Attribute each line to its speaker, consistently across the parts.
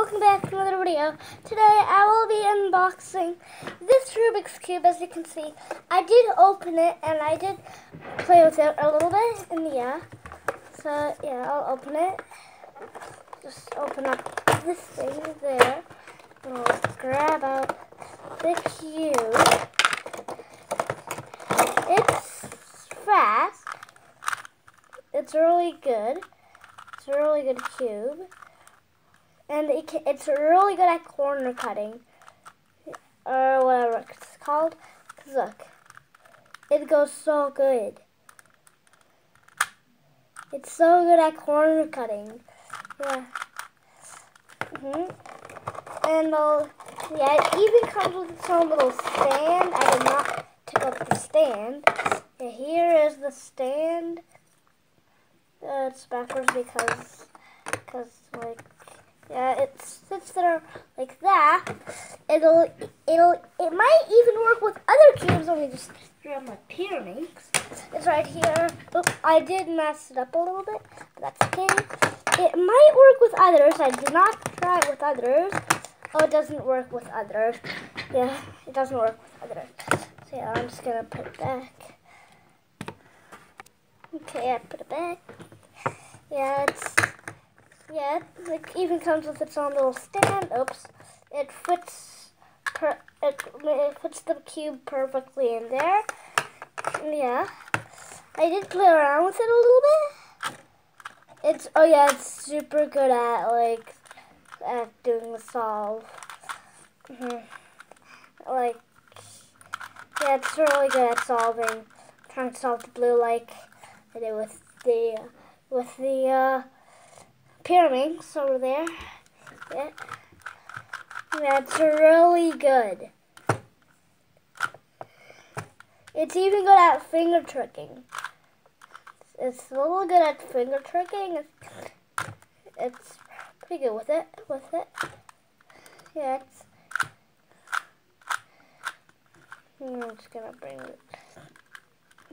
Speaker 1: welcome back to another video. Today I will be unboxing this Rubik's Cube. As you can see, I did open it and I did play with it a little bit, and so I'll open it. Just open up this thing there, and I'll grab out the cube. It's fast. It's really good. It's a really good cube. And it's really good at corner cutting, or whatever it's called. Cause look, it goes so good. It's so good at corner cutting. Yeah. And it even comes with its own little stand. I did not take up the stand. Yeah, here is the stand. It's backwards because like. Yeah, it sits there like that. It might even work with other cubes. Let me just grab my pyramids. It's right here. Oops, I did mess it up a little bit, but that's okay. It might work with others. I did not try it with others. Oh, it doesn't work with others. Yeah, it doesn't work with others. So yeah, I'm just gonna put it back. Okay, I put it back. Yeah, it even comes with its own little stand. Oops, it fits the cube perfectly in there. Yeah, I did play around with it a little bit. It's super good at doing the solve. It's really good at solving, trying to solve the blue like I did with the pyramids over there. Yeah, that's really good. It's even good at finger tricking. It's a little good at finger tricking. It's pretty good with it. Yeah, I'm just gonna bring it.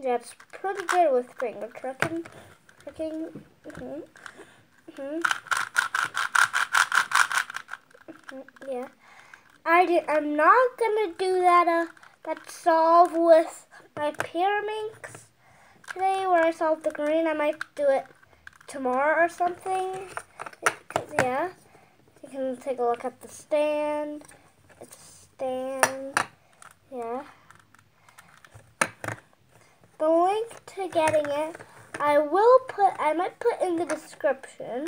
Speaker 1: Yeah, it's pretty good with finger tricking. Yeah, I'm not gonna do that solve with my pyramids today, where I solved the green. I might do it tomorrow or something. Because you can take a look at the stand. It's a stand. Yeah. The link to getting it, I might put in the description.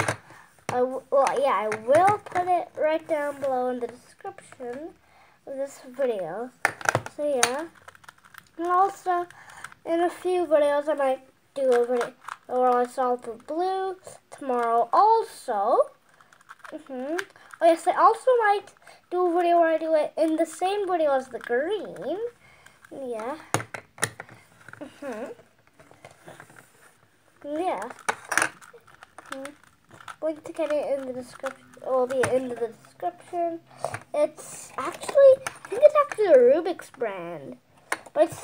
Speaker 1: I will put it right down below in the description of this video. So yeah, and also in a few videos I might do a video where I solve the blue tomorrow also. Oh yes, I also might do a video where I do it in the same video as the green. Yeah. Yeah. Link to get it in the description. Will be in the description. I think it's actually a Rubik's brand, but it's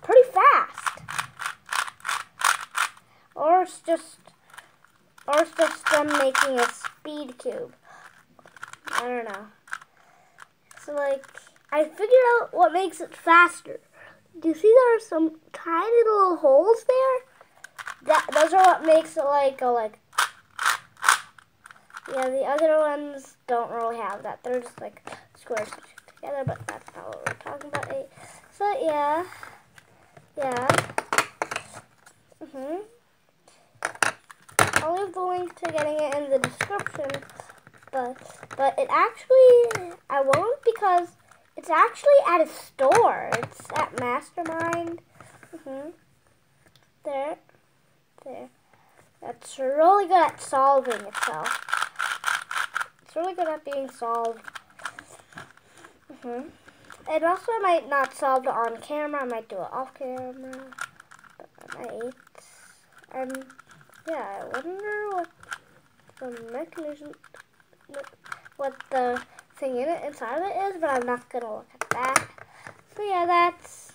Speaker 1: pretty fast. Or it's just them making a speed cube. I don't know. So I figured out what makes it faster. Do you see there are some tiny little holes there? Those are what makes it go like. Yeah, the other ones don't really have that. They're just squares together, but that's not what we're talking about. So yeah. I'll leave the link to getting it in the description, but I won't, because it's actually at a store. It's at Mastermind. There. That's really good at solving itself. It's really good at being solved. And also I might not solve it on camera. I might do it off camera. But I might. I wonder what the mechanism, what the thing inside of it is, but I'm not gonna look at that. So yeah, that's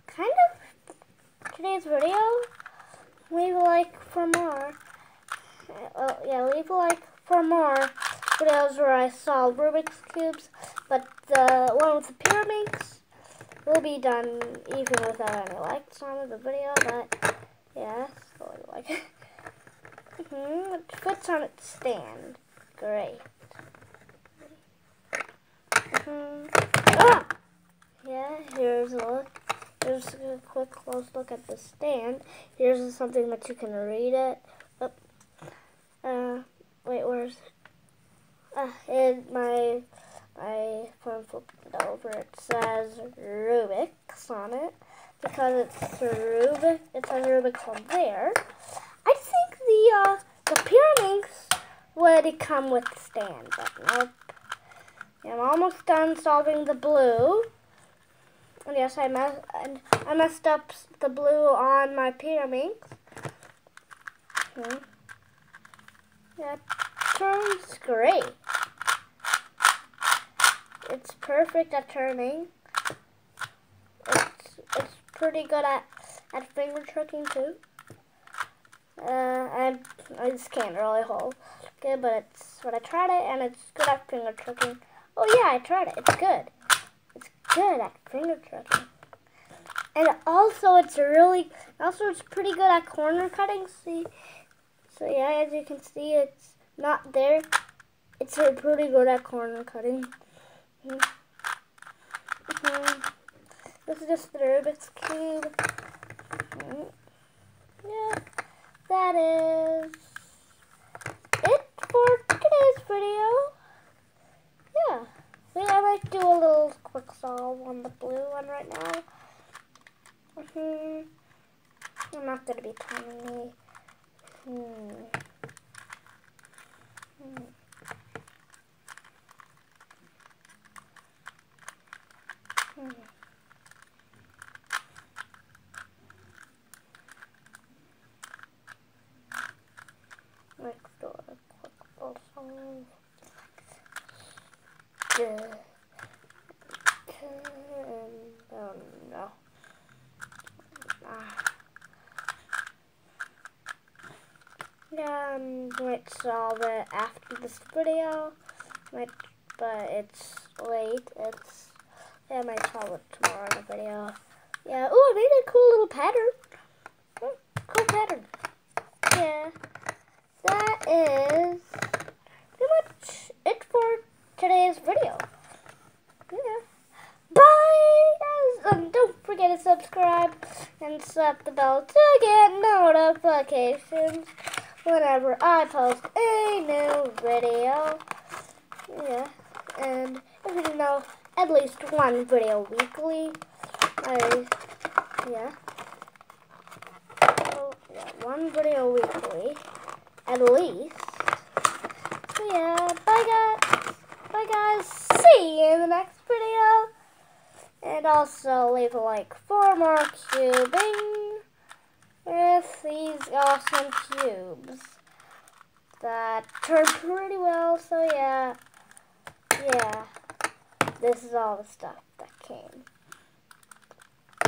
Speaker 1: kind of today's video. Leave a like for more. Leave a like for more videos where I solve Rubik's Cubes, but the one with the pyramids will be done even without any lights on the video, but yeah, it's going like it. It fits on its stand. Great. Yeah, here's a look. Here's a quick close look at the stand. Here's something that you can read it. Wait, where's my phone flipped it over. It says Rubik's on it because it's Rubik. It says Rubik's on there. I think the pyramids would come with the stand, but nope. Yeah, I'm almost done solving the blue. And yes, I messed up the blue on my pyramids. Yeah, it turns great. It's perfect at turning. It's pretty good at finger tricking too. I just can't really hold good, but I tried it and it's good at finger tricking. Oh yeah, I tried it. It's good. It's good at finger tricking. And also it's pretty good at corner cutting. See, so yeah, as you can see, it's not there. It's pretty good at corner cutting. This is just the Rubik's Cube. Yeah, that is it for today's video. Yeah, I might do a little quick solve on the blue one right now. I'm not going to be tiny. Let's do a quick little solve. Oh no. Yeah, I'm going to solve it after this video, but it's late. I might solve it tomorrow in the video. Yeah, oh, I made a cool little pattern. Cool pattern. Yeah, that is pretty much it for today's video. Yeah. Bye, guys. Don't forget to subscribe and slap the bell to get notifications whenever I post a new video. Yeah, and if you know, at least one video weekly. One video weekly, at least. So yeah, bye guys. See you in the next video. And also leave a like for more cubing with these awesome cubes that turn pretty well. So yeah, this is all the stuff that came.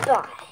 Speaker 1: Bye.